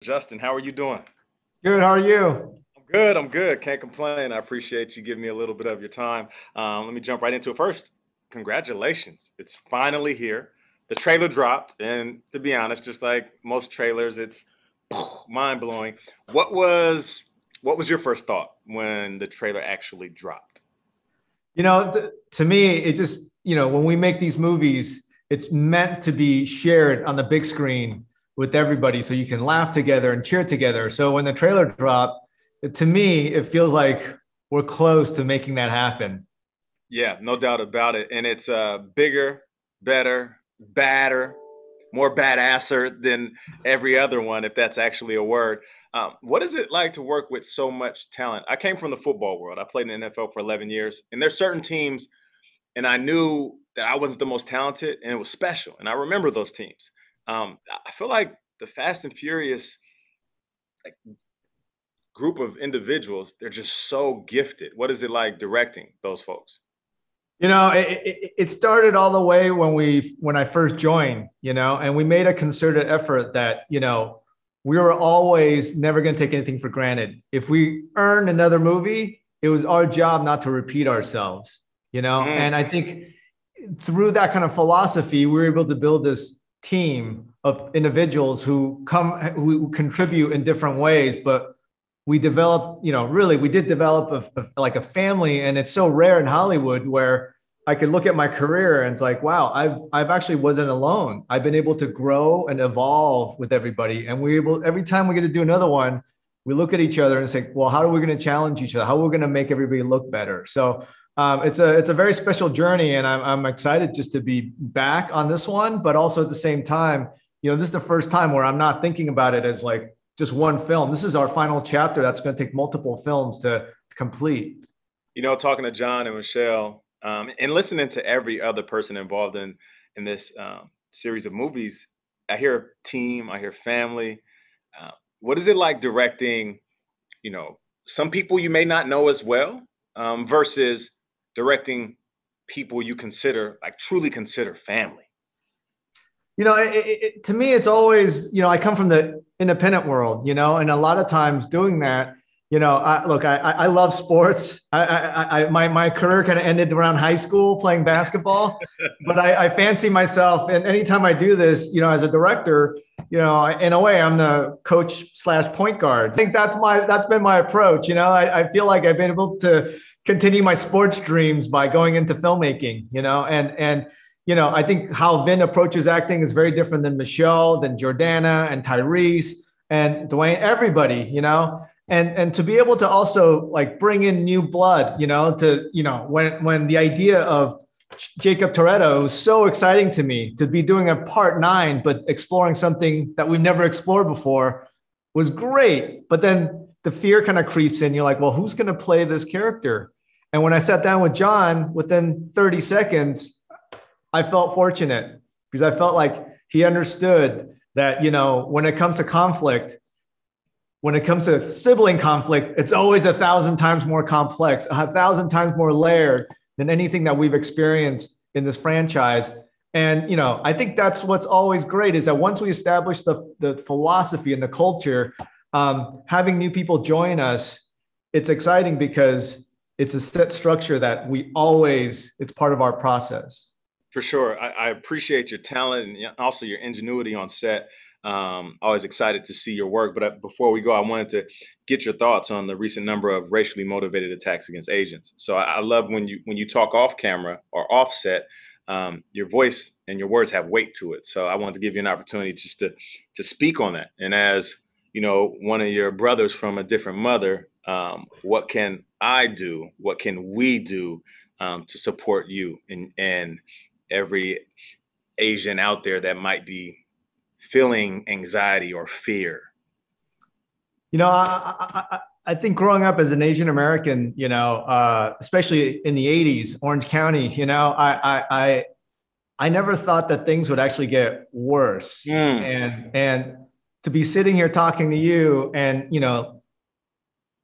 Justin, how are you doing? Good. How are you? I'm good. I'm good. Can't complain. I appreciate you giving me a little bit of your time. Let me jump right into it. First, congratulations. It's finally here. The trailer dropped, and to be honest, just like most trailers, it's mind blowing. What was what was your first thought when the trailer actually dropped? To me, it just, when we make these movies, it's meant to be shared on the big screen with everybody so you can laugh together and cheer together. So when the trailer dropped, to me, it feels like we're close to making that happen. Yeah, no doubt about it. And it's bigger, better, badder, more badasser than every other one, if that's actually a word. What is it like to work with so much talent? I came from the football world. I played in the NFL for 11 years, and there's certain teams, and I knew that I wasn't the most talented, and it was special. And I remember those teams. I feel like the Fast and Furious like, group of individuals, they're just so gifted. What is it like directing those folks? It started all the way when I first joined, and we made a concerted effort that, we were always never going to take anything for granted. If we earned another movie, it was our job not to repeat ourselves, Mm, and I think through that kind of philosophy, we were able to build this team of individuals who contribute in different ways, but we developed, really, we did develop like a family. And it's so rare in Hollywood where I could look at my career and it's like, wow, I've actually wasn't alone. I've been able to grow and evolve with everybody. And every time we get to do another one, we look at each other and say, well, how are we going to challenge each other? How are we going to make everybody look better? So it's a very special journey, and I'm excited just to be back on this one. But also at the same time, this is the first time where I'm not thinking about it as like just one film. This is our final chapter that's going to take multiple films to complete. talking to John and Michelle, and listening to every other person involved in this series of movies, I hear team, I hear family. What is it like directing? You know, some people you may not know as well, versus directing people you consider like truly consider family. To me, it's always, I come from the independent world, and a lot of times doing that, I love sports. My career kind of ended around high school playing basketball, but I fancy myself. And anytime I do this, as a director, in a way, I'm the coach/point guard. I think that's been my approach. I feel like I've been able to continue my sports dreams by going into filmmaking, and I think how Vin approaches acting is very different than Michelle, than Jordana and Tyrese and Dwayne, everybody, and to be able to also like bring in new blood, when the idea of Jakob Toretto was so exciting to me to be doing a part 9, but exploring something that we've never explored before was great. But then the fear kind of creeps in. You're like, well, who's going to play this character? And when I sat down with John, within 30 seconds, I felt fortunate because I felt like he understood that, when it comes to conflict, when it comes to sibling conflict, it's always 1,000 times more complex, 1,000 times more layered than anything that we've experienced in this franchise. And, I think that's what's always great is that once we establish the philosophy and the culture, having new people join us, it's exciting because it's a set structure that it's part of our process. For sure. I appreciate your talent and also your ingenuity on set. Always excited to see your work. But before we go, I wanted to get your thoughts on the recent number of racially motivated attacks against Asians. So I love when you talk off camera or off set, your voice and your words have weight to it. So I wanted to give you an opportunity just to speak on that. And as one of your brothers from a different mother, what can I do? What can we do to support you and every Asian out there that might be feeling anxiety or fear? I think growing up as an Asian American, especially in the '80s, Orange County, I never thought that things would actually get worse. Mm, And to be sitting here talking to you, and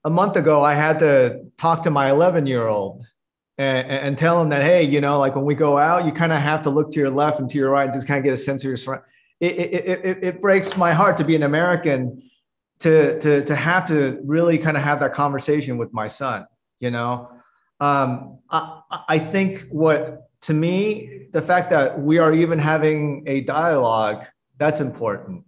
a month ago, I had to talk to my 11-year-old and tell him that, hey, like when we go out, you kind of have to look to your left and to your right and just kind of get a sense of your surroundings. It breaks my heart to be an American to have to really kind of have that conversation with my son. You know, I think to me, the fact that we are even having a dialogue, that's important,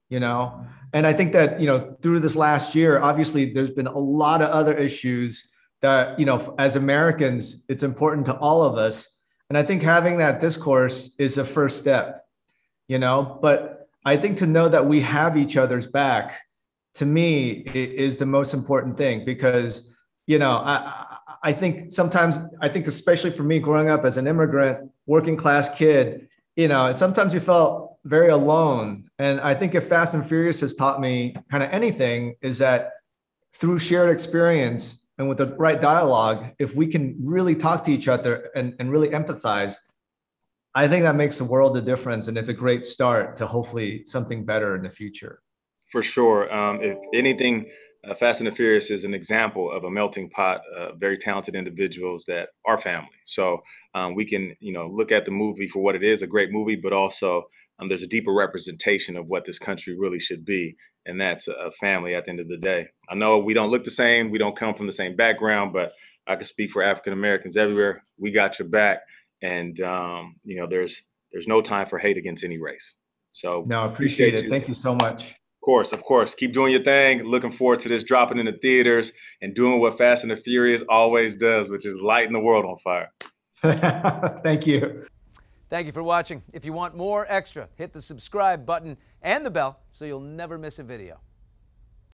you know? And I think that, you know, through this last year, obviously there's been a lot of other issues that, you know, as Americans, it's important to all of us. And I think having that discourse is a first step, you know, but I think to know that we have each other's back, to me, is the most important thing, because, you know, I think sometimes, I think especially for me growing up as an immigrant, working class kid, you know, sometimes you felt very alone. And I think if Fast and Furious has taught me kind of anything, is that through shared experience and with the right dialogue, if we can really talk to each other and really empathize, I think that makes a world of difference. And it's a great start to hopefully something better in the future. For sure. If anything, Fast and the Furious is an example of a melting pot of very talented individuals that are family. So we can, you know, look at the movie for what it is, a great movie, but also there's a deeper representation of what this country really should be. And that's a family at the end of the day. I know we don't look the same. We don't come from the same background, but I can speak for African Americans everywhere. We got your back. And, you know, there's no time for hate against any race. So no, I appreciate it. Thank you so much. Of course. Keep doing your thing. Looking forward to this dropping in the theaters and doing what Fast and the Furious always does, which is lighting the world on fire. Thank you. Thank you for watching. If you want more extra, hit the subscribe button and the bell so you'll never miss a video.